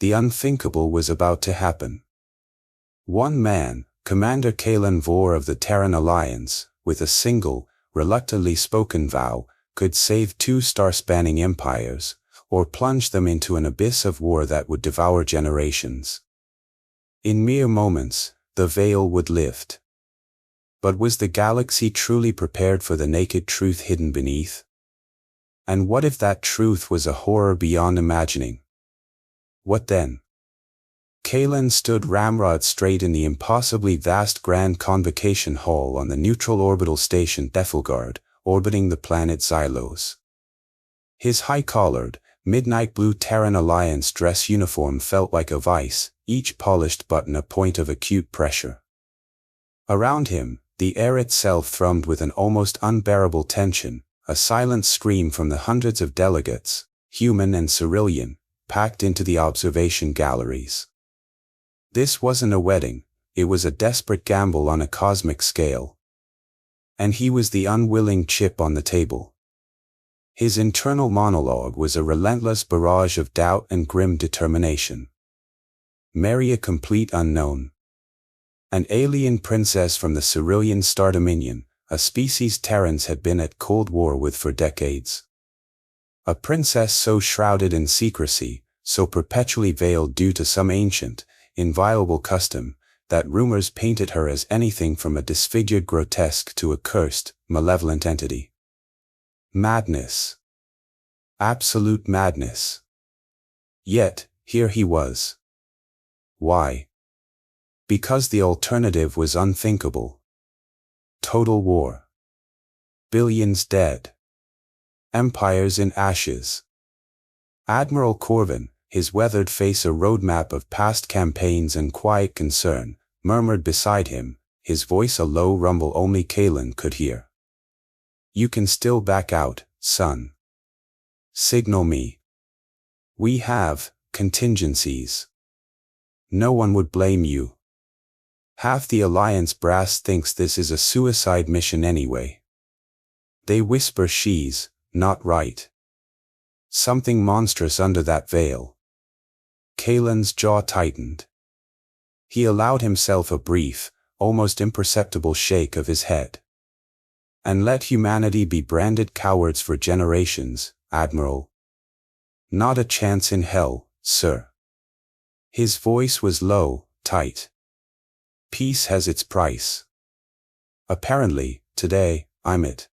The unthinkable was about to happen. One man, Commander Kalen Vore of the Terran Alliance, with a single, reluctantly spoken vow, could save two star-spanning empires, or plunge them into an abyss of war that would devour generations. In mere moments, the veil would lift. But was the galaxy truly prepared for the naked truth hidden beneath? And what if that truth was a horror beyond imagining? What then? Kalen stood ramrod straight in the impossibly vast Grand Convocation Hall on the neutral orbital station Theffelgard, orbiting the planet Xylos. His high-collared, midnight blue Terran Alliance dress uniform felt like a vice, each polished button a point of acute pressure. Around him, the air itself thrummed with an almost unbearable tension, a silent scream from the hundreds of delegates, human and Cyrillian, packed into the observation galleries. This wasn't a wedding, it was a desperate gamble on a cosmic scale. And he was the unwilling chip on the table. His internal monologue was a relentless barrage of doubt and grim determination. Marry a complete unknown. An alien princess from the Cyrillian Star Dominion, a species Terrans had been at cold war with for decades. A princess so shrouded in secrecy, so perpetually veiled due to some ancient, inviolable custom, that rumors painted her as anything from a disfigured grotesque to a cursed, malevolent entity. Madness. Absolute madness. Yet, here he was. Why? Because the alternative was unthinkable. Total war. Billions dead. Empires in ashes. Admiral Corvin, his weathered face a roadmap of past campaigns and quiet concern, murmured beside him, his voice a low rumble only Kalen could hear. You can still back out, son. Signal me. We have contingencies. No one would blame you. Half the Alliance brass thinks this is a suicide mission anyway. They whisper she's not right. Something monstrous under that veil. Kalen's jaw tightened. He allowed himself a brief, almost imperceptible shake of his head. And let humanity be branded cowards for generations, Admiral. Not a chance in hell, sir. His voice was low, tight. Peace has its price. Apparently, today, I'm it.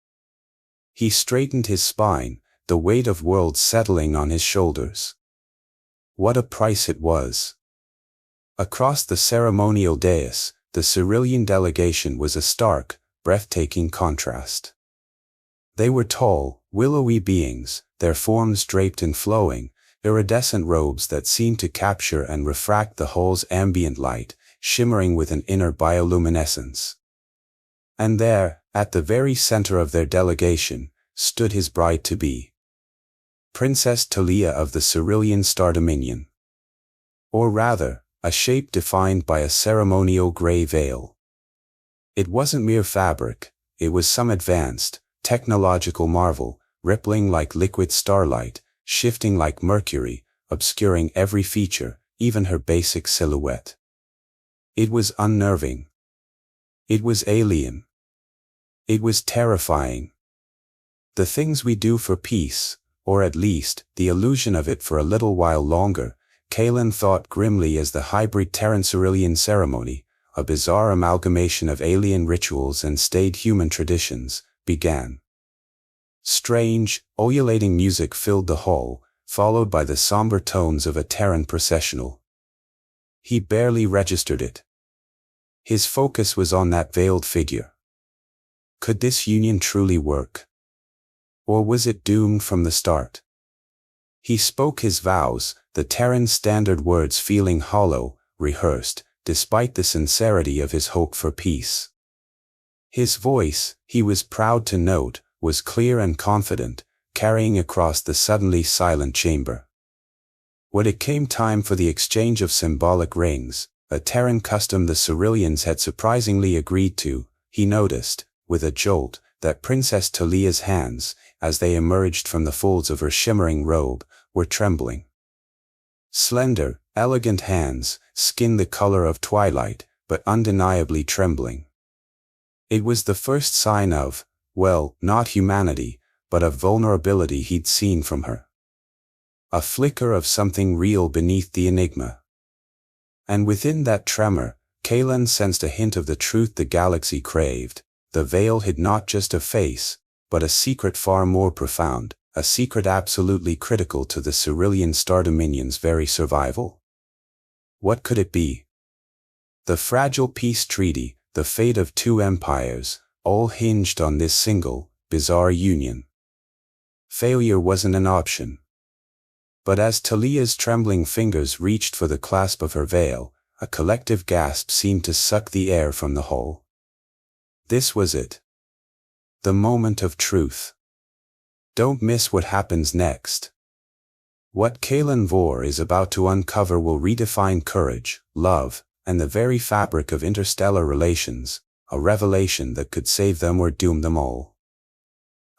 He straightened his spine, the weight of worlds settling on his shoulders. What a price it was. Across the ceremonial dais, the Cyrillian delegation was a stark, breathtaking contrast. They were tall, willowy beings, their forms draped in flowing, iridescent robes that seemed to capture and refract the hall's ambient light, shimmering with an inner bioluminescence. And there, at the very center of their delegation, stood his bride-to-be. Princess Talia of the Cyrillian Star Dominion. Or rather, a shape defined by a ceremonial gray veil. It wasn't mere fabric, it was some advanced, technological marvel, rippling like liquid starlight, shifting like mercury, obscuring every feature, even her basic silhouette. It was unnerving. It was alien. It was terrifying. The things we do for peace, or at least, the illusion of it for a little while longer, Kalen thought grimly as the hybrid Terran-Cyrillian ceremony, a bizarre amalgamation of alien rituals and staid human traditions, began. Strange, ululating music filled the hall, followed by the somber tones of a Terran processional. He barely registered it. His focus was on that veiled figure. Could this union truly work? Or was it doomed from the start? He spoke his vows, the Terran standard words feeling hollow, rehearsed, despite the sincerity of his hope for peace. His voice, he was proud to note, was clear and confident, carrying across the suddenly silent chamber. When it came time for the exchange of symbolic rings, a Terran custom the Cyrillians had surprisingly agreed to, he noticed, with a jolt, that Princess Talia's hands, as they emerged from the folds of her shimmering robe, were trembling. Slender, elegant hands, skin the color of twilight, but undeniably trembling. It was the first sign of, well, not humanity, but of vulnerability he'd seen from her. A flicker of something real beneath the enigma. And within that tremor, Kaelan sensed a hint of the truth the galaxy craved. The veil hid not just a face, but a secret far more profound, a secret absolutely critical to the Cerulean Star Dominion's very survival. What could it be? The fragile peace treaty, the fate of two empires, all hinged on this single, bizarre union. Failure wasn't an option. But as Talia's trembling fingers reached for the clasp of her veil, a collective gasp seemed to suck the air from the whole. This was it. The moment of truth. Don't miss what happens next. What Kaelan Vore is about to uncover will redefine courage, love, and the very fabric of interstellar relations, a revelation that could save them or doom them all.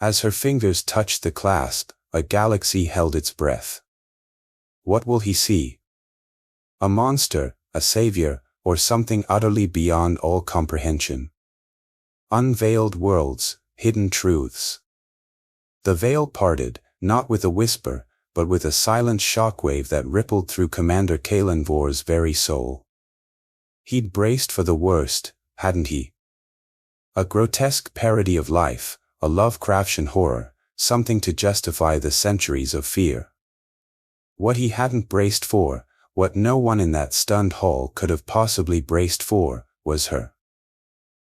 As her fingers touched the clasp, a galaxy held its breath. What will he see? A monster, a savior, or something utterly beyond all comprehension? Unveiled worlds, hidden truths. The veil parted, not with a whisper, but with a silent shockwave that rippled through Commander Kaelan Vore's very soul. He'd braced for the worst, hadn't he? A grotesque parody of life, a Lovecraftian horror, something to justify the centuries of fear. What he hadn't braced for, what no one in that stunned hall could have possibly braced for, was her.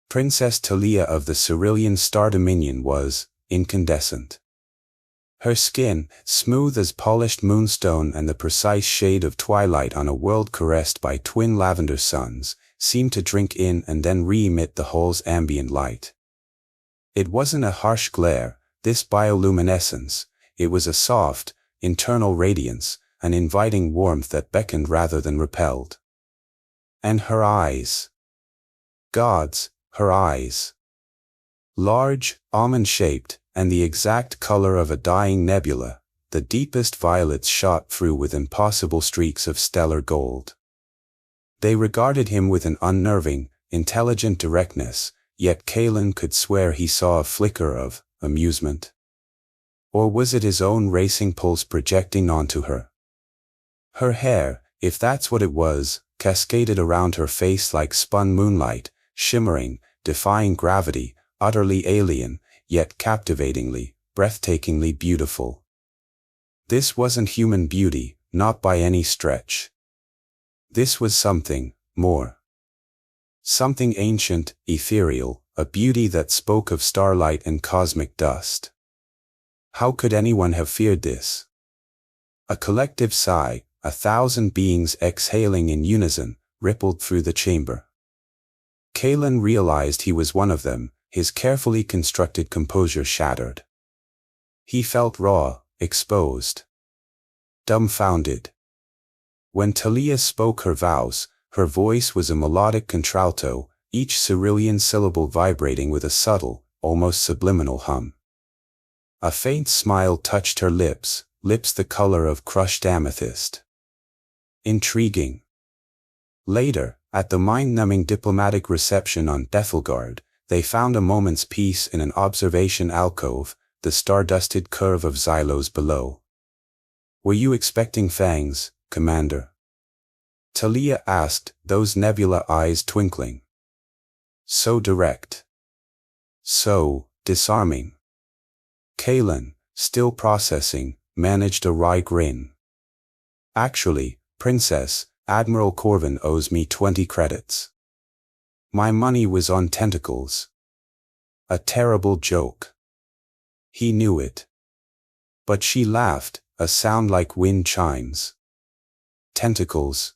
Princess Talia of the Cerulean Star Dominion was incandescent. Her skin, smooth as polished moonstone and the precise shade of twilight on a world caressed by twin lavender suns, seemed to drink in and then re-emit the hall's ambient light. It wasn't a harsh glare, this bioluminescence, it was a soft, internal radiance, an inviting warmth that beckoned rather than repelled. And her eyes. Gods, her eyes. Large, almond-shaped, and the exact color of a dying nebula, the deepest violets shot through with impossible streaks of stellar gold. They regarded him with an unnerving, intelligent directness, yet Kaelan could swear he saw a flicker of amusement. Or was it his own racing pulse projecting onto her? Her hair, if that's what it was, cascaded around her face like spun moonlight, shimmering, defying gravity, utterly alien, yet captivatingly, breathtakingly beautiful. This wasn't human beauty, not by any stretch. This was something more. Something ancient, ethereal, a beauty that spoke of starlight and cosmic dust. How could anyone have feared this? A collective sigh, 1,000 beings exhaling in unison, rippled through the chamber. Kaelan realized he was one of them, his carefully constructed composure shattered. He felt raw, exposed. Dumbfounded. When Talia spoke her vows, her voice was a melodic contralto, each cerulean syllable vibrating with a subtle, almost subliminal hum. A faint smile touched her lips, lips the color of crushed amethyst. Intriguing. Later, at the mind-numbing diplomatic reception on Dethelgard, they found a moment's peace in an observation alcove, the star-dusted curve of Xylos below. "Were you expecting fangs, Commander?" Talia asked, those nebula eyes twinkling. So direct. So disarming. Kaelan, still processing, managed a wry grin. "Actually, Princess, Admiral Corvin owes me 20 credits. My money was on tentacles." A terrible joke. He knew it. But she laughed, a sound like wind chimes. Tentacles.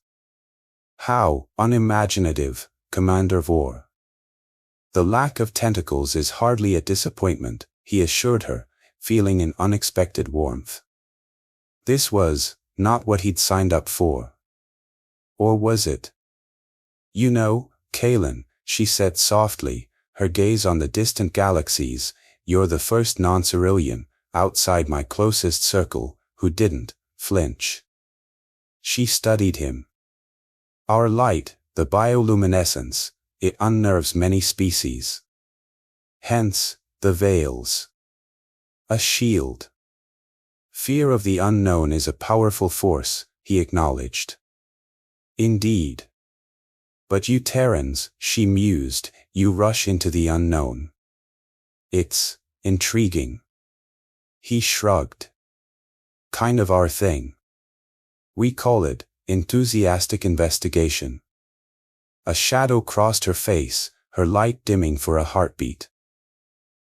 How unimaginative, Commander Vore. "The lack of tentacles is hardly a disappointment," he assured her, feeling an unexpected warmth. This was not what he'd signed up for. Or was it? "You know, Kaelan," she said softly, her gaze on the distant galaxies, "you're the first non-Cerulean, outside my closest circle, who didn't flinch." she studied him. Our light, the bioluminescence, it unnerves many species. Hence, the veils. A shield. Fear of the unknown is a powerful force, he acknowledged. Indeed. But you Terrans, she mused, you rush into the unknown. It's intriguing. He shrugged. Kind of our thing. We call it enthusiastic investigation. A shadow crossed her face, her light dimming for a heartbeat.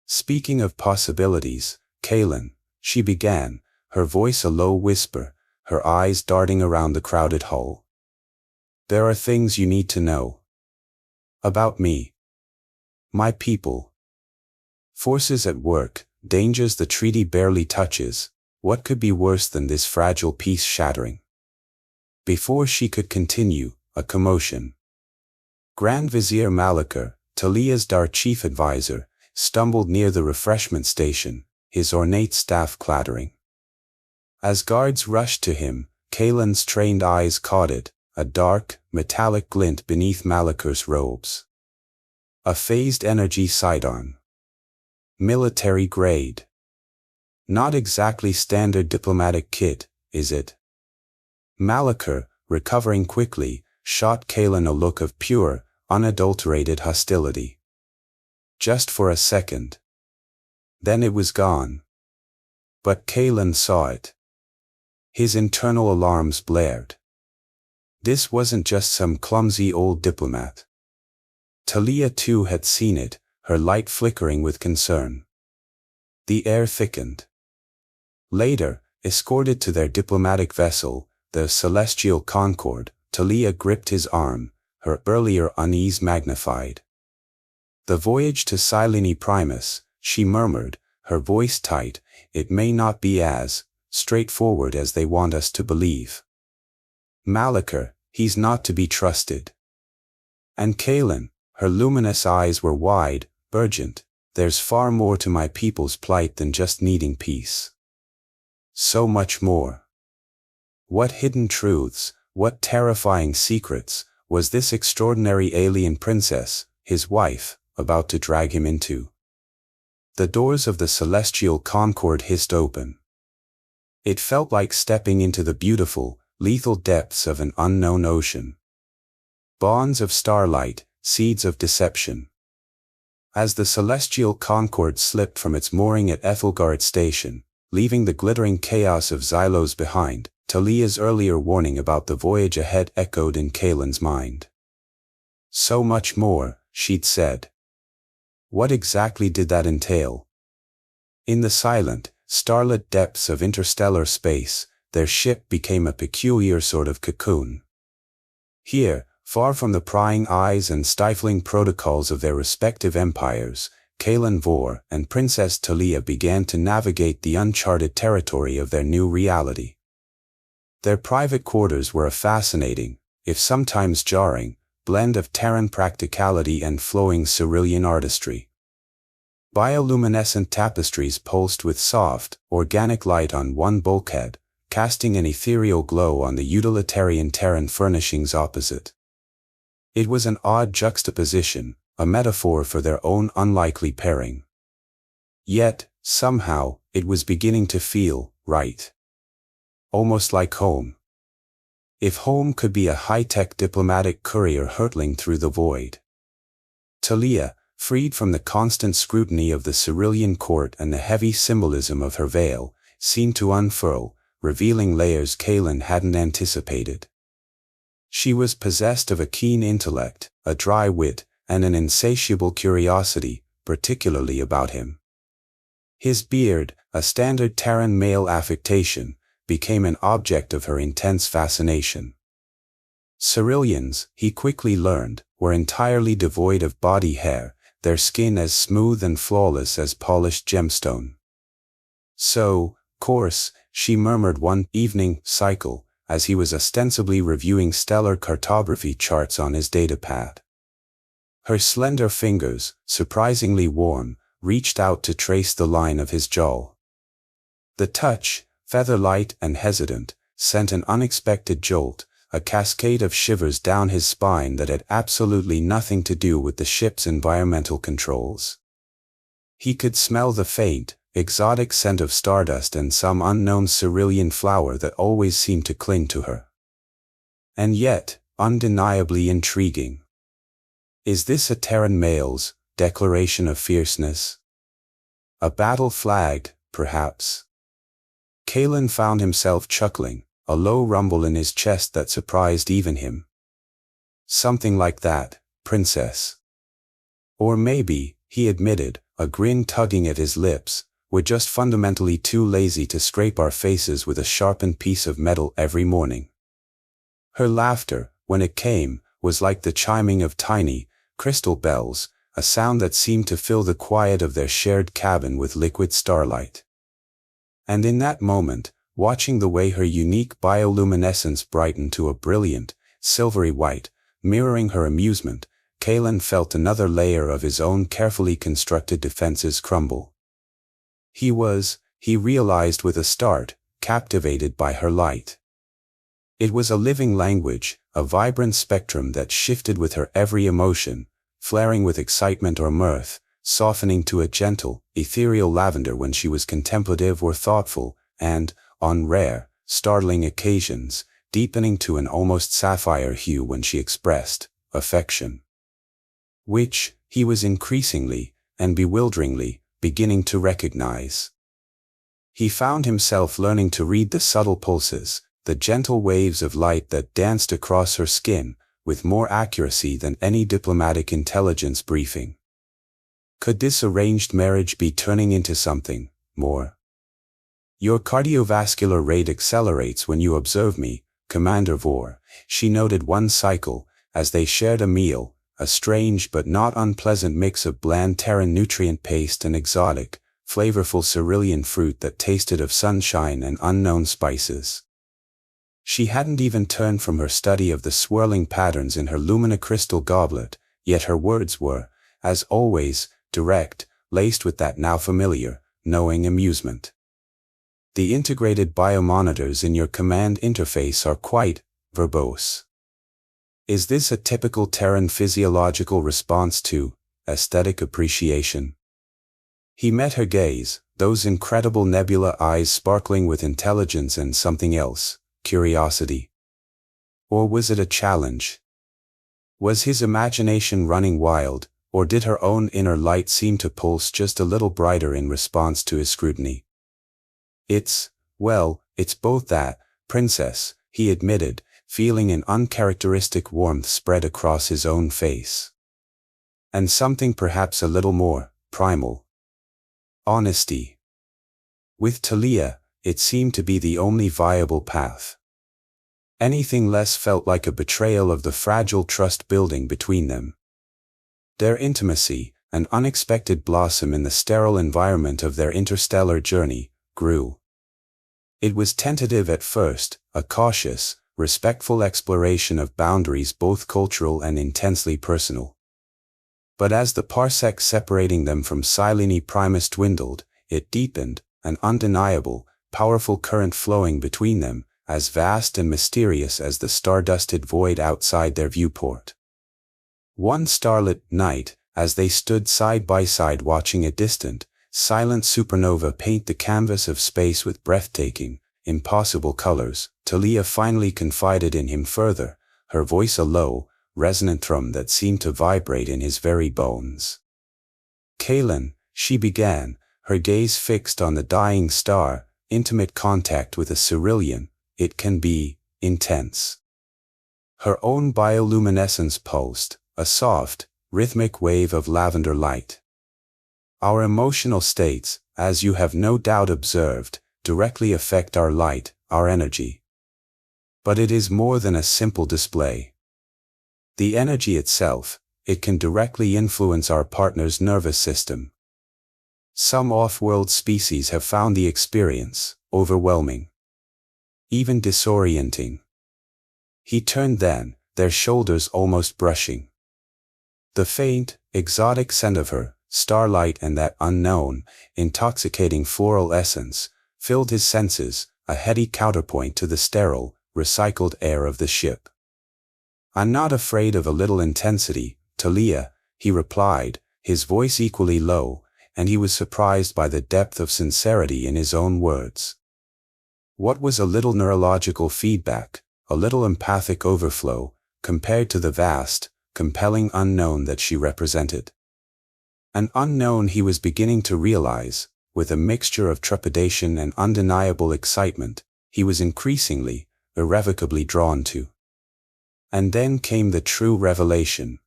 Speaking of possibilities, Kaylin, she began, her voice a low whisper, her eyes darting around the crowded hall. There are things you need to know. About me. My people. Forces at work, dangers the treaty barely touches. What could be worse than this fragile peace shattering? Before she could continue, a commotion. Grand Vizier Malakar, Talia's Dar chief advisor, stumbled near the refreshment station, his ornate staff clattering. As guards rushed to him, Kaylin's trained eyes caught it, a dark, metallic glint beneath Malakar's robes. A phased energy sidearm. Military grade. Not exactly standard diplomatic kit, is it? Malakar, recovering quickly, shot Kaylin a look of pure, unadulterated hostility. Just for a second. Then it was gone. But Kaylin saw it. His internal alarms blared. This wasn't just some clumsy old diplomat. Talia too had seen it, her light flickering with concern. The air thickened. Later, escorted to their diplomatic vessel, the Celestial Concord, Talia gripped his arm, her earlier unease magnified. The voyage to Silene Primus, she murmured, her voice tight, it may not be as straightforward as they want us to believe. Malakar, he's not to be trusted. And Kaylin, her luminous eyes were wide, urgent, there's far more to my people's plight than just needing peace. So much more. What hidden truths, what terrifying secrets, was this extraordinary alien princess, his wife, about to drag him into? The doors of the Celestial Concord hissed open. It felt like stepping into the beautiful, lethal depths of an unknown ocean. Bonds of starlight, seeds of deception. As the Celestial Concord slipped from its mooring at Ethelgard Station, leaving the glittering chaos of Xylos behind, Talia's earlier warning about the voyage ahead echoed in Kaylin's mind. So much more, she'd said. What exactly did that entail? In the silent, starlit depths of interstellar space, their ship became a peculiar sort of cocoon. Here, far from the prying eyes and stifling protocols of their respective empires, Kaylin Vor and Princess Talia began to navigate the uncharted territory of their new reality. Their private quarters were a fascinating, if sometimes jarring, blend of Terran practicality and flowing Cyrillian artistry. Bioluminescent tapestries pulsed with soft, organic light on one bulkhead, casting an ethereal glow on the utilitarian Terran furnishings opposite. It was an odd juxtaposition, a metaphor for their own unlikely pairing. Yet, somehow, it was beginning to feel right. Almost like home. If home could be a high-tech diplomatic courier hurtling through the void. Talia, freed from the constant scrutiny of the Cyrillian court and the heavy symbolism of her veil, seemed to unfurl, revealing layers Kaylin hadn't anticipated. She was possessed of a keen intellect, a dry wit, and an insatiable curiosity, particularly about him. His beard, a standard Terran male affectation, became an object of her intense fascination. Cyrillians, he quickly learned, were entirely devoid of body hair, their skin as smooth and flawless as polished gemstone. So, course, she murmured one evening cycle, as he was ostensibly reviewing stellar cartography charts on his datapad. Her slender fingers, surprisingly warm, reached out to trace the line of his jaw. The touch, feather-light and hesitant, sent an unexpected jolt, a cascade of shivers down his spine that had absolutely nothing to do with the ship's environmental controls. He could smell the faint, exotic scent of stardust and some unknown cerulean flower that always seemed to cling to her. And yet, undeniably intriguing. Is this a Terran male's declaration of fierceness? A battle flag, perhaps? Kalen found himself chuckling, a low rumble in his chest that surprised even him. Something like that, princess. Or maybe, he admitted, a grin tugging at his lips, we're just fundamentally too lazy to scrape our faces with a sharpened piece of metal every morning. Her laughter, when it came, was like the chiming of tiny, crystal bells, a sound that seemed to fill the quiet of their shared cabin with liquid starlight. And in that moment, watching the way her unique bioluminescence brightened to a brilliant, silvery white, mirroring her amusement, Kalen felt another layer of his own carefully constructed defenses crumble. He realized with a start, captivated by her light. It was a living language, a vibrant spectrum that shifted with her every emotion, flaring with excitement or mirth, softening to a gentle, ethereal lavender when she was contemplative or thoughtful, and, on rare, startling occasions, deepening to an almost sapphire hue when she expressed affection. Which, he was increasingly, and bewilderingly, beginning to recognize. He found himself learning to read the subtle pulses, the gentle waves of light that danced across her skin, with more accuracy than any diplomatic intelligence briefing. Could this arranged marriage be turning into something more? Your cardiovascular rate accelerates when you observe me, Commander Vor, she noted one cycle, as they shared a meal, a strange but not unpleasant mix of bland Terran nutrient paste and exotic, flavorful cerulean fruit that tasted of sunshine and unknown spices. She hadn't even turned from her study of the swirling patterns in her luminocrystal goblet, yet her words were, as always, direct, laced with that now familiar, knowing amusement. The integrated biomonitors in your command interface are quite verbose. Is this a typical Terran physiological response to aesthetic appreciation? He met her gaze, those incredible nebula eyes sparkling with intelligence and something else, curiosity. Or was it a challenge? Was his imagination running wild, or did her own inner light seem to pulse just a little brighter in response to his scrutiny? It's both that, princess, he admitted, feeling an uncharacteristic warmth spread across his own face. And something perhaps a little more primal. Honesty. With Talia, it seemed to be the only viable path. Anything less felt like a betrayal of the fragile trust building between them. Their intimacy, an unexpected blossom in the sterile environment of their interstellar journey, grew. It was tentative at first, a cautious, respectful exploration of boundaries both cultural and intensely personal. But as the parsec separating them from Silene Primus dwindled, it deepened, an undeniable, powerful current flowing between them, as vast and mysterious as the star-dusted void outside their viewport. One starlit night, as they stood side by side watching a distant, silent supernova paint the canvas of space with breathtaking, impossible colors, Talia finally confided in him further, her voice a low, resonant thrum that seemed to vibrate in his very bones. Kalen, she began, her gaze fixed on the dying star, intimate contact with a cerulean, it can be, intense. Her own bioluminescence pulsed, a soft, rhythmic wave of lavender light. Our emotional states, as you have no doubt observed, directly affect our light, our energy. But it is more than a simple display. The energy itself, it can directly influence our partner's nervous system. Some off-world species have found the experience overwhelming, even disorienting. He turned then, their shoulders almost brushing. The faint, exotic scent of her, starlight and that unknown, intoxicating floral essence, filled his senses, a heady counterpoint to the sterile, recycled air of the ship. "I'm not afraid of a little intensity, Talia," he replied, his voice equally low, and he was surprised by the depth of sincerity in his own words. What was a little neurological feedback, a little empathic overflow, compared to the vast, compelling unknown that she represented? An unknown he was beginning to realize, with a mixture of trepidation and undeniable excitement, he was increasingly, irrevocably drawn to. And then came the true revelation.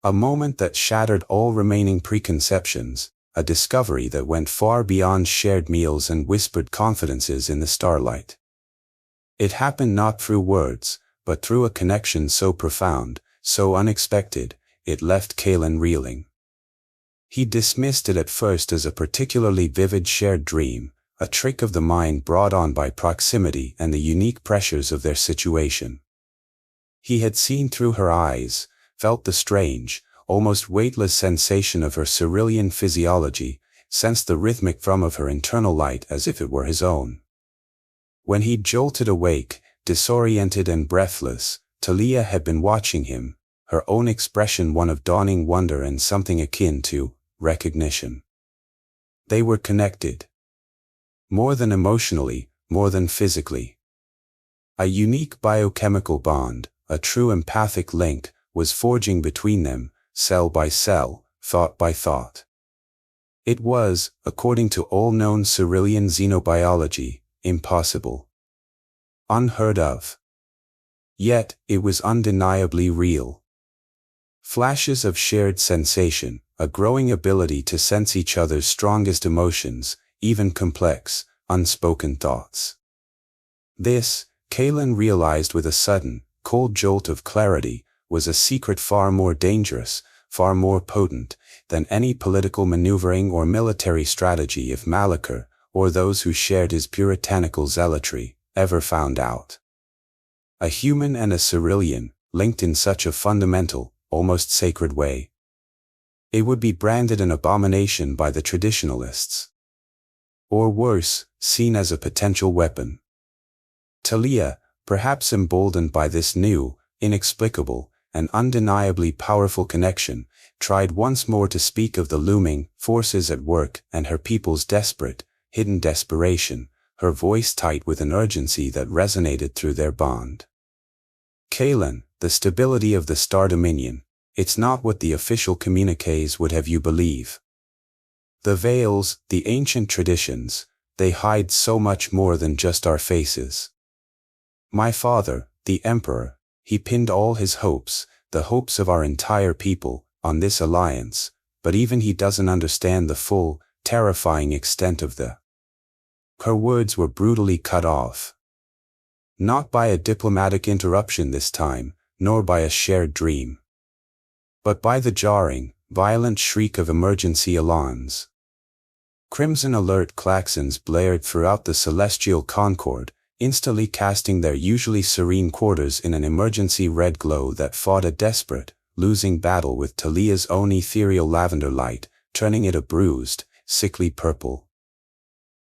A moment that shattered all remaining preconceptions, a discovery that went far beyond shared meals and whispered confidences in the starlight. It happened not through words, but through a connection so profound, so unexpected, it left Kalen reeling. He dismissed it at first as a particularly vivid shared dream, a trick of the mind brought on by proximity and the unique pressures of their situation. He had seen through her eyes, felt the strange, almost weightless sensation of her cerulean physiology, sensed the rhythmic thrum of her internal light as if it were his own. When he jolted awake, disoriented and breathless, Talia had been watching him, her own expression one of dawning wonder and something akin to recognition. They were connected. More than emotionally, more than physically. A unique biochemical bond, a true empathic link, was forging between them, cell by cell, thought by thought. It was, according to all known Cerulean xenobiology, impossible. Unheard of. Yet, it was undeniably real. Flashes of shared sensation, a growing ability to sense each other's strongest emotions, even complex, unspoken thoughts. This, Kalen realized with a sudden, cold jolt of clarity, was a secret far more dangerous, far more potent, than any political maneuvering or military strategy if Malachar, or those who shared his puritanical zealotry, ever found out. A human and a Cerulean, linked in such a fundamental, almost sacred way. It would be branded an abomination by the traditionalists. Or worse, seen as a potential weapon. Talia, perhaps emboldened by this new, inexplicable, and undeniably powerful connection, tried once more to speak of the looming forces at work and her people's desperate, hidden desperation, her voice tight with an urgency that resonated through their bond. "Kalen, the stability of the Star Dominion, it's not what the official communiques would have you believe. The veils, the ancient traditions, they hide so much more than just our faces. My father, the Emperor, he pinned all his hopes, the hopes of our entire people, on this alliance, but even he doesn't understand the full, terrifying extent of the—" Her words were brutally cut off. Not by a diplomatic interruption this time, nor by a shared dream. But by the jarring, violent shriek of emergency alarms. Crimson alert klaxons blared throughout the celestial concord, instantly casting their usually serene quarters in an emergency red glow that fought a desperate, losing battle with Talia's own ethereal lavender light, turning it a bruised, sickly purple.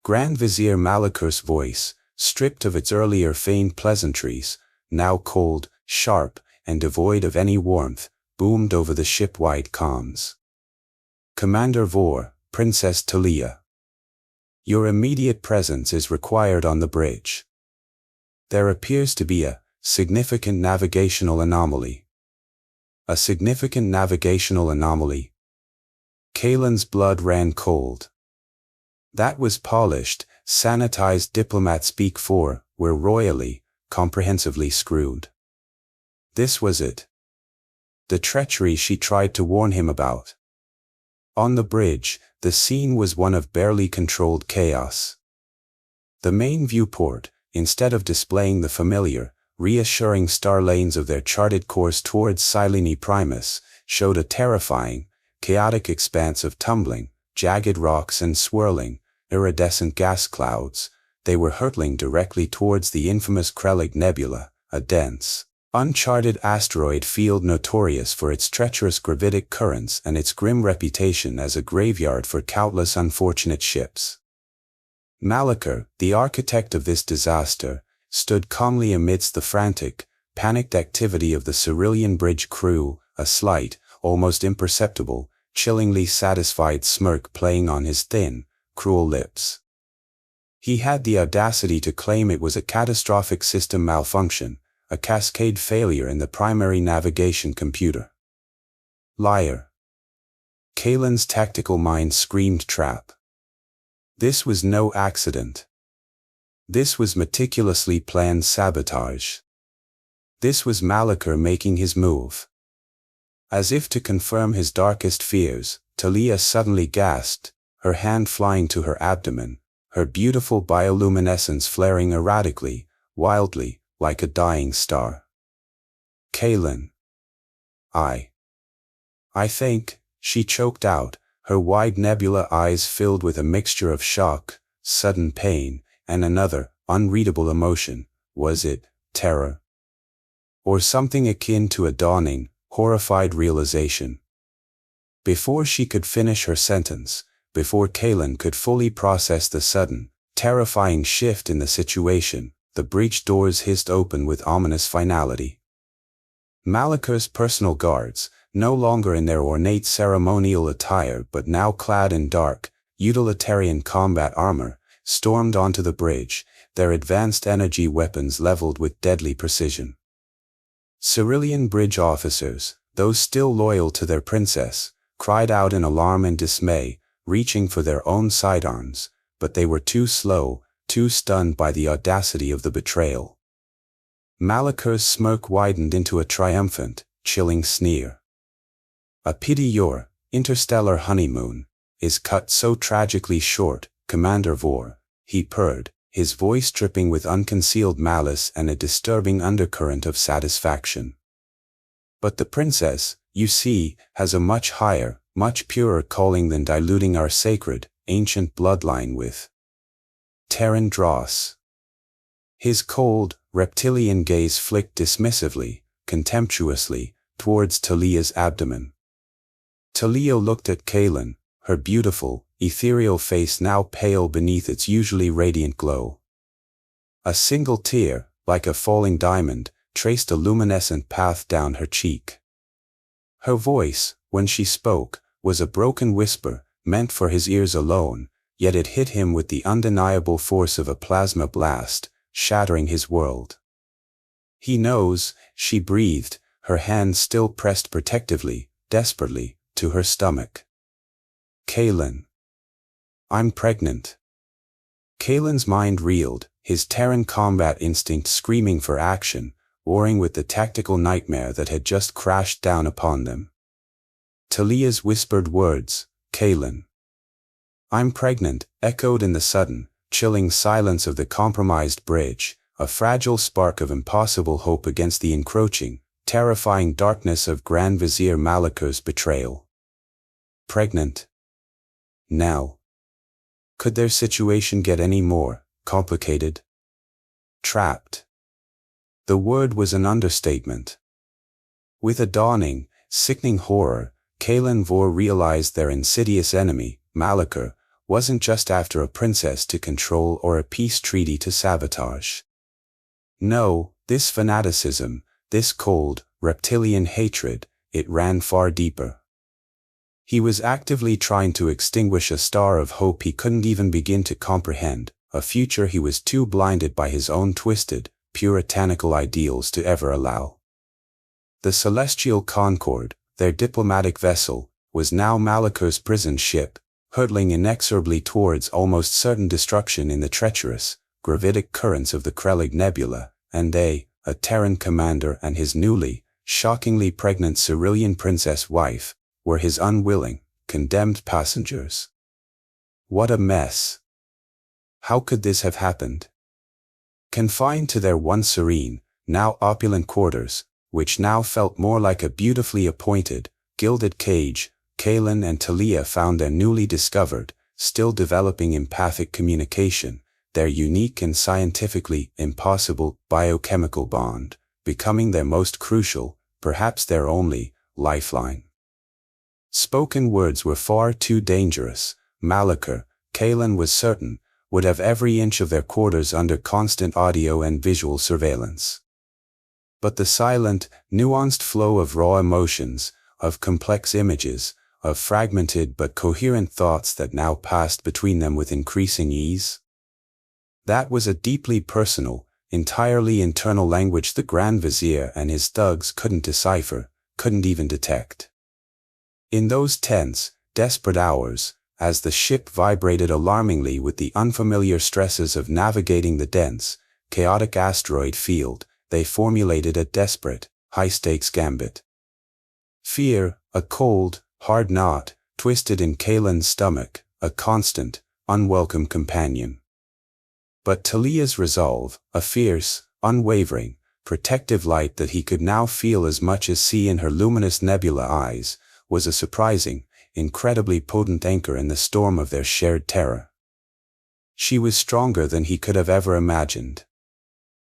Grand Vizier Malachar's voice, stripped of its earlier feigned pleasantries, now cold, sharp, and devoid of any warmth, boomed over the ship-wide comms. "Commander Vor, Princess Talia. Your immediate presence is required on the bridge. There appears to be a significant navigational anomaly." A significant navigational anomaly? Kalen's blood ran cold. That was polished, sanitized diplomat speak for, we're royally, comprehensively screwed. This was it. The treachery she tried to warn him about. On the bridge, the scene was one of barely controlled chaos. The main viewport, instead of displaying the familiar, reassuring star lanes of their charted course towards Silene Primus, showed a terrifying, chaotic expanse of tumbling, jagged rocks and swirling, iridescent gas clouds. They were hurtling directly towards the infamous Krelig Nebula, a dense, uncharted asteroid field notorious for its treacherous gravitic currents and its grim reputation as a graveyard for countless unfortunate ships. Malachar, the architect of this disaster, stood calmly amidst the frantic, panicked activity of the Cerulean Bridge crew, a slight, almost imperceptible, chillingly satisfied smirk playing on his thin, cruel lips. He had the audacity to claim it was a catastrophic system malfunction, a cascade failure in the primary navigation computer. Liar. Kalen's tactical mind screamed trap. This was no accident. This was meticulously planned sabotage. This was Malachar making his move. As if to confirm his darkest fears, Talia suddenly gasped, her hand flying to her abdomen, her beautiful bioluminescence flaring erratically, wildly, like a dying star. Kalen. I think, she choked out, her wide nebula eyes filled with a mixture of shock, sudden pain, and another, unreadable emotion. Was it terror? Or something akin to a dawning, horrified realization? Before she could finish her sentence, before Kalen could fully process the sudden, terrifying shift in the situation, the breech doors hissed open with ominous finality. Malachar's personal guards, no longer in their ornate ceremonial attire but now clad in dark, utilitarian combat armor, stormed onto the bridge, their advanced energy weapons leveled with deadly precision. Cerulean Bridge officers, those still loyal to their princess, cried out in alarm and dismay, reaching for their own sidearms, but they were too slow, too stunned by the audacity of the betrayal. Malachar's smirk widened into a triumphant, chilling sneer. A pity your interstellar honeymoon is cut so tragically short, Commander Vor, he purred, his voice dripping with unconcealed malice and a disturbing undercurrent of satisfaction. But the princess, you see, has a much higher, much purer calling than diluting our sacred, ancient bloodline with Terran dross. His cold, reptilian gaze flicked dismissively, contemptuously, towards Talia's abdomen. Talia looked at Kalen, her beautiful, ethereal face now pale beneath its usually radiant glow. A single tear, like a falling diamond, traced a luminescent path down her cheek. Her voice, when she spoke, was a broken whisper, meant for his ears alone, yet it hit him with the undeniable force of a plasma blast, shattering his world. He knows, she breathed, her hand still pressed protectively, desperately, to her stomach. Kalen. I'm pregnant. Kalen's mind reeled, his Terran combat instinct screaming for action, warring with the tactical nightmare that had just crashed down upon them. Talia's whispered words, Kalen. I'm pregnant, echoed in the sudden, chilling silence of the compromised bridge, a fragile spark of impossible hope against the encroaching, terrifying darkness of Grand Vizier Malachar's betrayal. Pregnant. Now. Could their situation get any more complicated? Trapped. The word was an understatement. With a dawning, sickening horror, Kalen Vor realized their insidious enemy, Malachar, wasn't just after a princess to control or a peace treaty to sabotage. No, this fanaticism, this cold, reptilian hatred, it ran far deeper. He was actively trying to extinguish a star of hope he couldn't even begin to comprehend, a future he was too blinded by his own twisted, puritanical ideals to ever allow. The Celestial Concord, their diplomatic vessel, was now Malachar's prison ship, hurtling inexorably towards almost certain destruction in the treacherous, gravitic currents of the Krelig Nebula, and they, a Terran commander and his newly, shockingly pregnant Cerulean princess wife, were his unwilling, condemned passengers. What a mess. How could this have happened? Confined to their once serene, now opulent quarters, which now felt more like a beautifully appointed, gilded cage, Kalen and Talia found their newly discovered, still developing empathic communication, their unique and scientifically impossible biochemical bond, becoming their most crucial, perhaps their only, lifeline. Spoken words were far too dangerous, Malachar, Kalen was certain, would have every inch of their quarters under constant audio and visual surveillance. But the silent, nuanced flow of raw emotions, of complex images, of fragmented but coherent thoughts that now passed between them with increasing ease, that was a deeply personal, entirely internal language the Grand Vizier and his thugs couldn't decipher, couldn't even detect. In those tense, desperate hours, as the ship vibrated alarmingly with the unfamiliar stresses of navigating the dense, chaotic asteroid field, they formulated a desperate, high-stakes gambit. Fear, a cold, hard knot, twisted in Kalen's stomach, a constant, unwelcome companion. But Talia's resolve, a fierce, unwavering, protective light that he could now feel as much as see in her luminous nebula eyes, was a surprising, incredibly potent anchor in the storm of their shared terror. She was stronger than he could have ever imagined.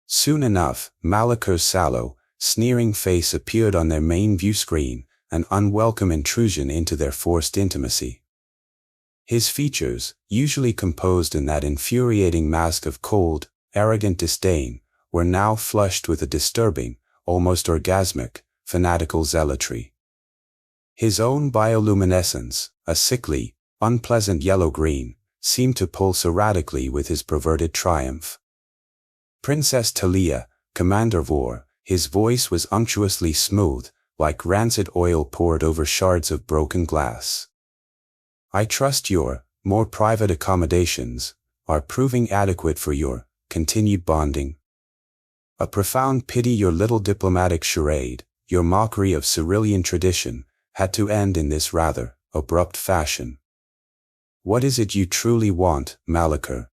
Soon enough, Malaker's sallow, sneering face appeared on their main view screen, an unwelcome intrusion into their forced intimacy. His features, usually composed in that infuriating mask of cold, arrogant disdain, were now flushed with a disturbing, almost orgasmic, fanatical zealotry. His own bioluminescence, a sickly, unpleasant yellow-green, seemed to pulse erratically with his perverted triumph. Princess Talia, Commander Vor, his voice was unctuously smooth, like rancid oil poured over shards of broken glass. I trust your, more private accommodations, are proving adequate for your, continued bonding. A profound pity your little diplomatic charade, your mockery of Cyrillian tradition, had to end in this rather abrupt fashion. What is it you truly want, Malaker?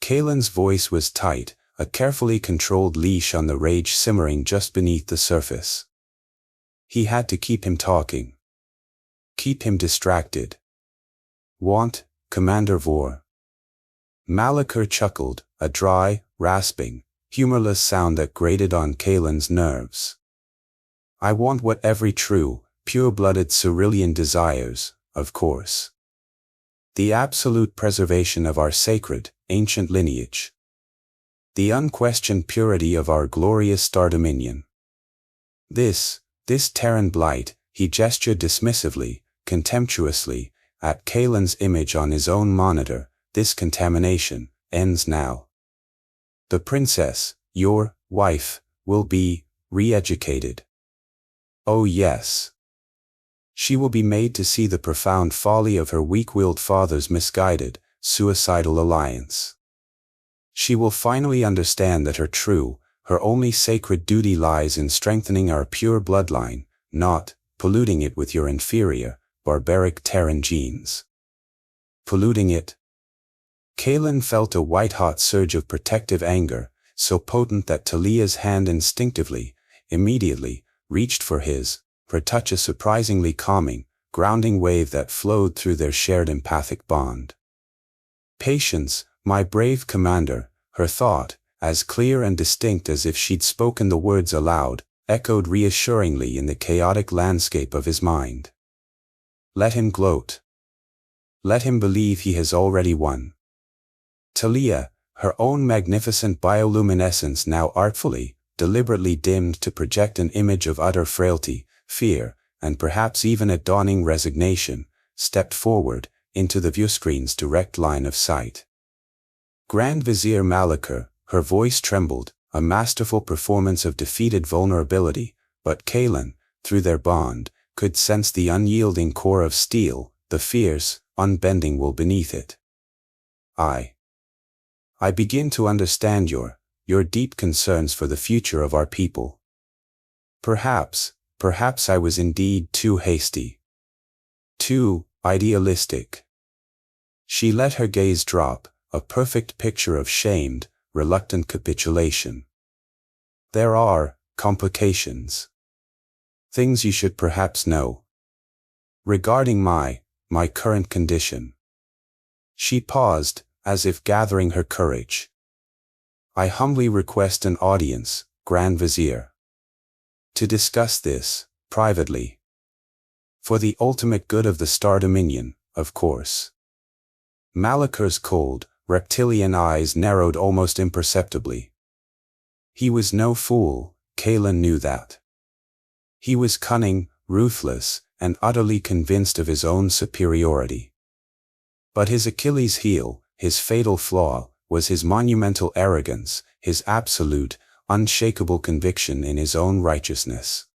Kalen's voice was tight, a carefully controlled leash on the rage simmering just beneath the surface. He had to keep him talking. Keep him distracted. Want, Commander Vor? Malaker chuckled, a dry, rasping, humorless sound that grated on Kalen's nerves. I want what every true, pure-blooded Cyrillian desires, of course. The absolute preservation of our sacred, ancient lineage. The unquestioned purity of our glorious star dominion. This Terran blight, he gestured dismissively, contemptuously, at Kalen's image on his own monitor, this contamination, ends now. The princess, your wife, will be re-educated. Oh yes. She will be made to see the profound folly of her weak-willed father's misguided, suicidal alliance. She will finally understand that her true, her only sacred duty lies in strengthening our pure bloodline, not polluting it with your inferior, barbaric Terran genes. Polluting it? Kalen felt a white-hot surge of protective anger, so potent that Talia's hand instinctively, immediately, reached for his, her touch a surprisingly calming, grounding wave that flowed through their shared empathic bond. Patience, my brave commander, her thought, as clear and distinct as if she'd spoken the words aloud, echoed reassuringly in the chaotic landscape of his mind. Let him gloat. Let him believe he has already won. Talia, her own magnificent bioluminescence now artfully, deliberately dimmed to project an image of utter frailty, fear, and perhaps even a dawning resignation, stepped forward, into the viewscreen's direct line of sight. Grand Vizier Malaker, her voice trembled, a masterful performance of defeated vulnerability, but Kalen, through their bond, could sense the unyielding core of steel, the fierce, unbending will beneath it. I begin to understand your deep concerns for the future of our people. Perhaps I was indeed too hasty. Too idealistic. She let her gaze drop, a perfect picture of shamed, reluctant capitulation. There are complications. Things you should perhaps know. Regarding my current condition. She paused, as if gathering her courage. I humbly request an audience, Grand Vizier. To discuss this, privately. For the ultimate good of the Star Dominion, of course. Malaker's cold, reptilian eyes narrowed almost imperceptibly. He was no fool, Kalen knew that. He was cunning, ruthless, and utterly convinced of his own superiority. But his Achilles heel, his fatal flaw, was his monumental arrogance, his absolute, unshakable conviction in his own righteousness.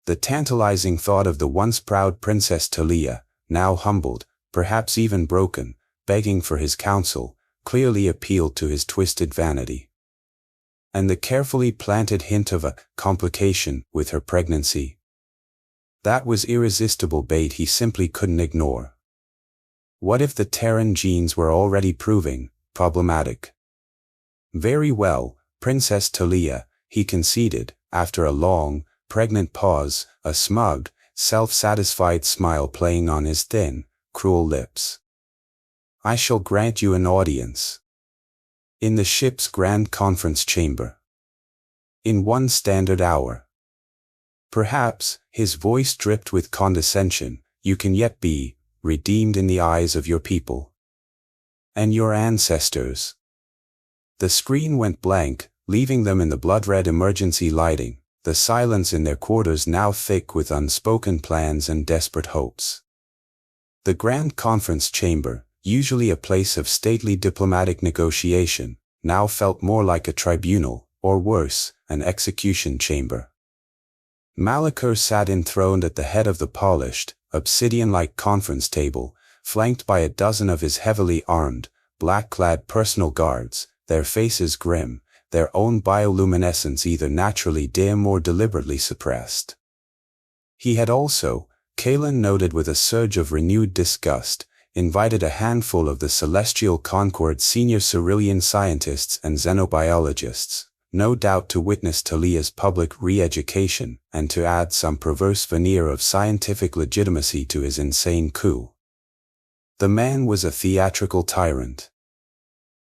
The tantalizing thought of the once proud Princess Talia, now humbled, perhaps even broken, begging for his counsel, clearly appealed to his twisted vanity. And the carefully planted hint of a complication with her pregnancy. That was irresistible bait he simply couldn't ignore. What if the Terran genes were already proving problematic? Very well, Princess Talia, he conceded, after a long, pregnant pause, a smug, self-satisfied smile playing on his thin, cruel lips. I shall grant you an audience. In the ship's grand conference chamber. In 1 standard hour. Perhaps, his voice dripped with condescension, you can yet be redeemed in the eyes of your people. And your ancestors. The screen went blank, leaving them in the blood-red emergency lighting, the silence in their quarters now thick with unspoken plans and desperate hopes. The grand conference chamber, usually a place of stately diplomatic negotiation, now felt more like a tribunal, or worse, an execution chamber. Malachor sat enthroned at the head of the polished, obsidian-like conference table, flanked by a dozen of his heavily armed, black-clad personal guards, their faces grim, their own bioluminescence either naturally dim or deliberately suppressed. He had also, Kalen noted with a surge of renewed disgust, invited a handful of the Celestial Concord's senior Cerulean scientists and xenobiologists, no doubt to witness Talia's public re-education and to add some perverse veneer of scientific legitimacy to his insane coup. The man was a theatrical tyrant.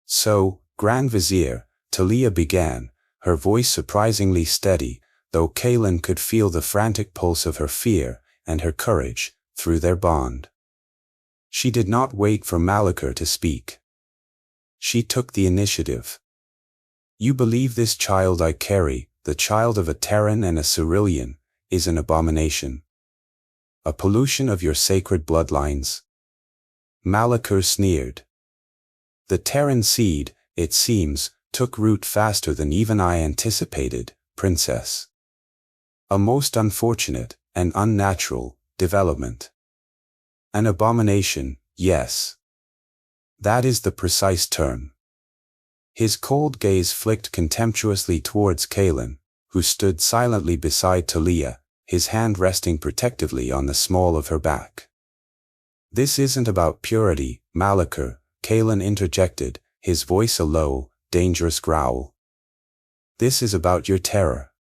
So, Grand Vizier, Talia began, her voice surprisingly steady, though Kalen could feel the frantic pulse of her fear and her courage through their bond. She did not wait for Malachor to speak. She took the initiative. You believe this child I carry, the child of a Terran and a Cerulean, is an abomination. A pollution of your sacred bloodlines? Malachor sneered. The Terran seed, it seems, took root faster than even I anticipated, Princess. A most unfortunate and unnatural development. An abomination, yes. That is the precise term. His cold gaze flicked contemptuously towards Kalen, who stood silently beside Talia, his hand resting protectively on the small of her back. This isn't about purity, Malachor, Kalen interjected, his voice a low, dangerous growl. This is about your terror.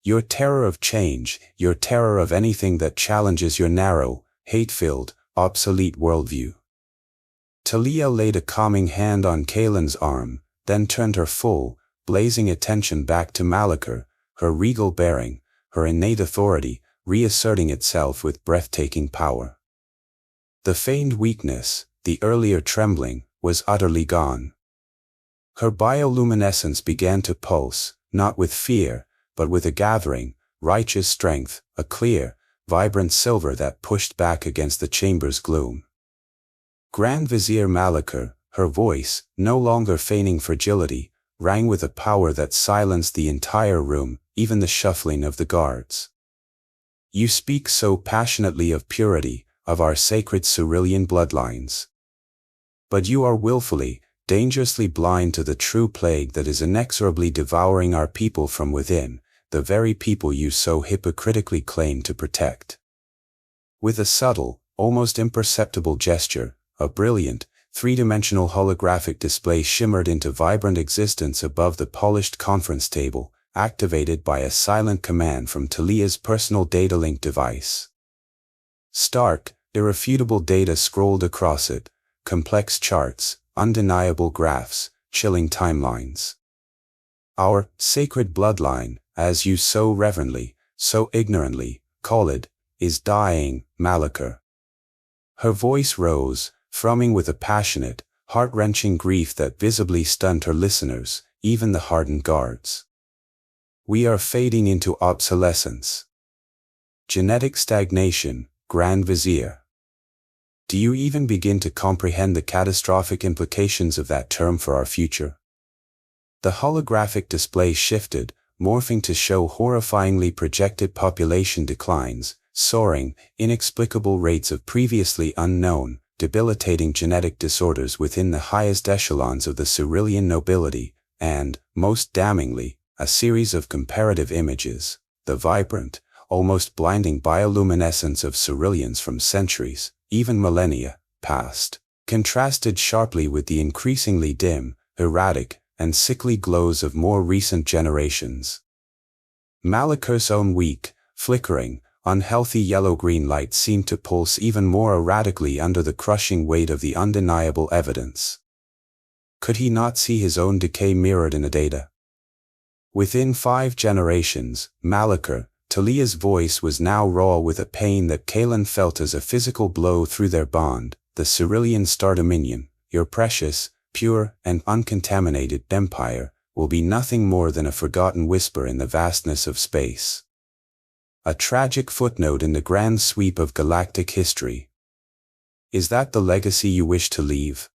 Your terror of change, your terror of anything that challenges your narrow, hate-filled, obsolete worldview. Talia laid a calming hand on Kalen's arm, then turned her full, blazing attention back to Malachor, her regal bearing, her innate authority, reasserting itself with breathtaking power. The feigned weakness, the earlier trembling, was utterly gone. Her bioluminescence began to pulse, not with fear, but with a gathering, righteous strength, a clear, vibrant silver that pushed back against the chamber's gloom. Grand Vizier Malachor, her voice, no longer feigning fragility, rang with a power that silenced the entire room, even the shuffling of the guards. You speak so passionately of purity, of our sacred Cerulean bloodlines. But you are willfully, dangerously blind to the true plague that is inexorably devouring our people from within, the very people you so hypocritically claim to protect. With a subtle, almost imperceptible gesture, a brilliant, three-dimensional holographic display shimmered into vibrant existence above the polished conference table, activated by a silent command from Talia's personal data link device. Stark, irrefutable data scrolled across it, complex charts, undeniable graphs, chilling timelines. Our sacred bloodline, as you so reverently, so ignorantly, call it, is dying, Malachor. Her voice rose, thrumming with a passionate, heart-wrenching grief that visibly stunned her listeners, even the hardened guards. We are fading into obsolescence. Genetic stagnation, Grand Vizier. Do you even begin to comprehend the catastrophic implications of that term for our future? The holographic display shifted, morphing to show horrifyingly projected population declines, soaring, inexplicable rates of previously unknown, debilitating genetic disorders within the highest echelons of the Cerulean nobility, and, most damningly, a series of comparative images, the vibrant, almost blinding bioluminescence of Ceruleans from centuries, even millennia, past, contrasted sharply with the increasingly dim, erratic, and sickly glows of more recent generations. Malaker's own weak, flickering, unhealthy yellow-green light seemed to pulse even more erratically under the crushing weight of the undeniable evidence. Could he not see his own decay mirrored in the data? Within 5 generations, Malaker, Talia's voice was now raw with a pain that Kaelin felt as a physical blow through their bond. The Cerulean Star Dominion, your precious, pure, and uncontaminated empire, will be nothing more than a forgotten whisper in the vastness of space. A tragic footnote in the grand sweep of galactic history. Is that the legacy you wish to leave?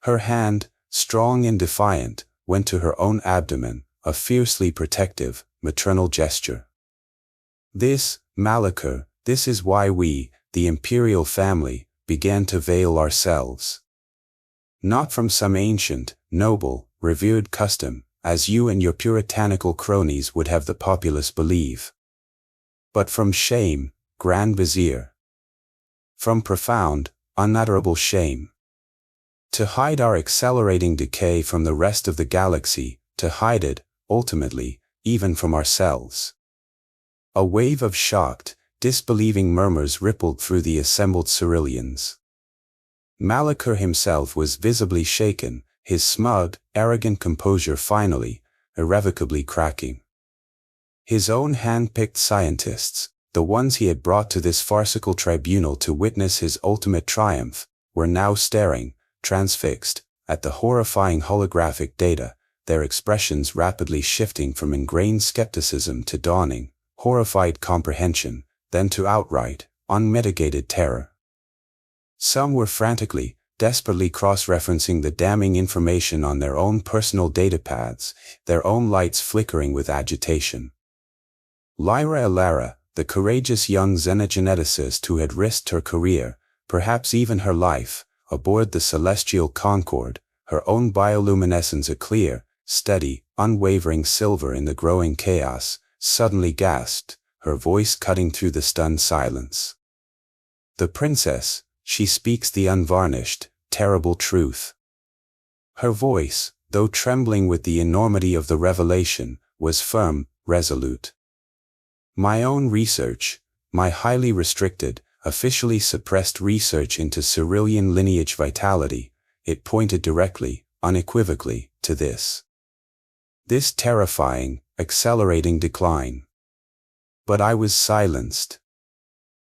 Her hand, strong and defiant, went to her own abdomen, a fiercely protective, maternal gesture. This, Malaker, this is why we, the imperial family, began to veil ourselves. Not from some ancient, noble, revered custom, as you and your puritanical cronies would have the populace believe. But from shame, Grand Vizier. From profound, unutterable shame. To hide our accelerating decay from the rest of the galaxy, to hide it, ultimately, even from ourselves. A wave of shocked, disbelieving murmurs rippled through the assembled Ceruleans. Malaker himself was visibly shaken, his smug, arrogant composure finally, irrevocably cracking. His own hand-picked scientists, the ones he had brought to this farcical tribunal to witness his ultimate triumph, were now staring, transfixed, at the horrifying holographic data, their expressions rapidly shifting from ingrained skepticism to dawning, horrified comprehension, then to outright, unmitigated terror. Some were frantically, desperately cross-referencing the damning information on their own personal datapads, their own lights flickering with agitation. Lyra Elara, the courageous young xenogeneticist who had risked her career, perhaps even her life, aboard the celestial Concorde, her own bioluminescence a clear, steady, unwavering silver in the growing chaos, suddenly gasped, her voice cutting through the stunned silence. The princess, she speaks the unvarnished, terrible truth. Her voice, though trembling with the enormity of the revelation, was firm, resolute. My own research, my highly restricted, officially suppressed research into Cerulean lineage vitality, it pointed directly, unequivocally, to this. This terrifying, accelerating decline. But I was silenced.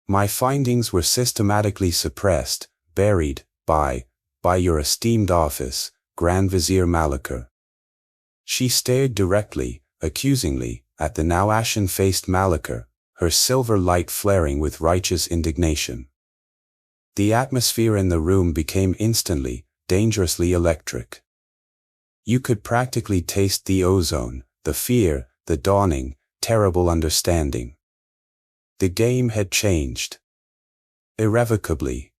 My findings were systematically suppressed, buried, by your esteemed office, Grand Vizier Malaker. She stared directly, accusingly, at the now ashen-faced Malaker, her silver light flaring with righteous indignation. The atmosphere in the room became instantly, dangerously electric. You could practically taste the ozone, the fear, the dawning, terrible understanding. The game had changed. Irrevocably.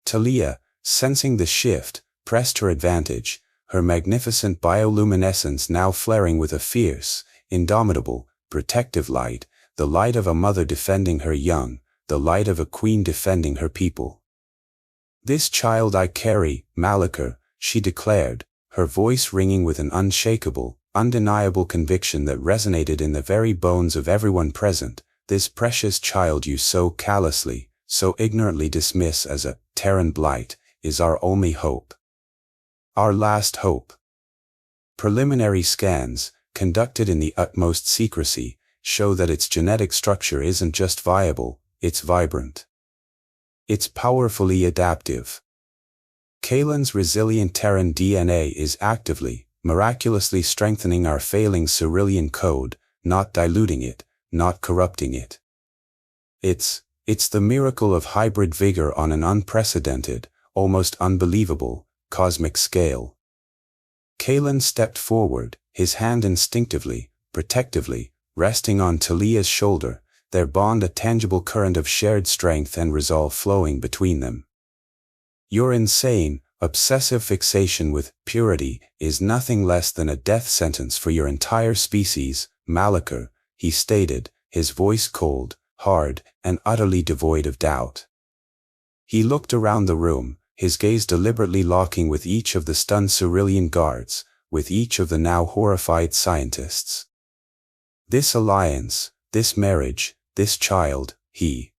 Talia, sensing the shift, pressed her advantage, her magnificent bioluminescence now flaring with a fierce, indomitable, protective light, the light of a mother defending her young, the light of a queen defending her people. This child I carry, Malaker, she declared, her voice ringing with an unshakable, undeniable conviction that resonated in the very bones of everyone present. This precious child you so callously, so ignorantly dismiss as a Terran blight, is our only hope. Our last hope. Preliminary scans, conducted in the utmost secrecy, show that its genetic structure isn't just viable, it's vibrant. It's powerfully adaptive. Kalen's resilient Terran DNA is actively, miraculously strengthening our failing Cerulean code, not diluting it, not corrupting it. It's the miracle of hybrid vigor on an unprecedented, almost unbelievable, cosmic scale. Kalen stepped forward, his hand instinctively, protectively, resting on Talia's shoulder, their bond a tangible current of shared strength and resolve flowing between them. Your insane, obsessive fixation with purity is nothing less than a death sentence for your entire species, Malachar, he stated, his voice cold, hard, and utterly devoid of doubt. He looked around the room, his gaze deliberately locking with each of the stunned Cerulean guards, with each of the now horrified scientists. This alliance, this marriage, this child, he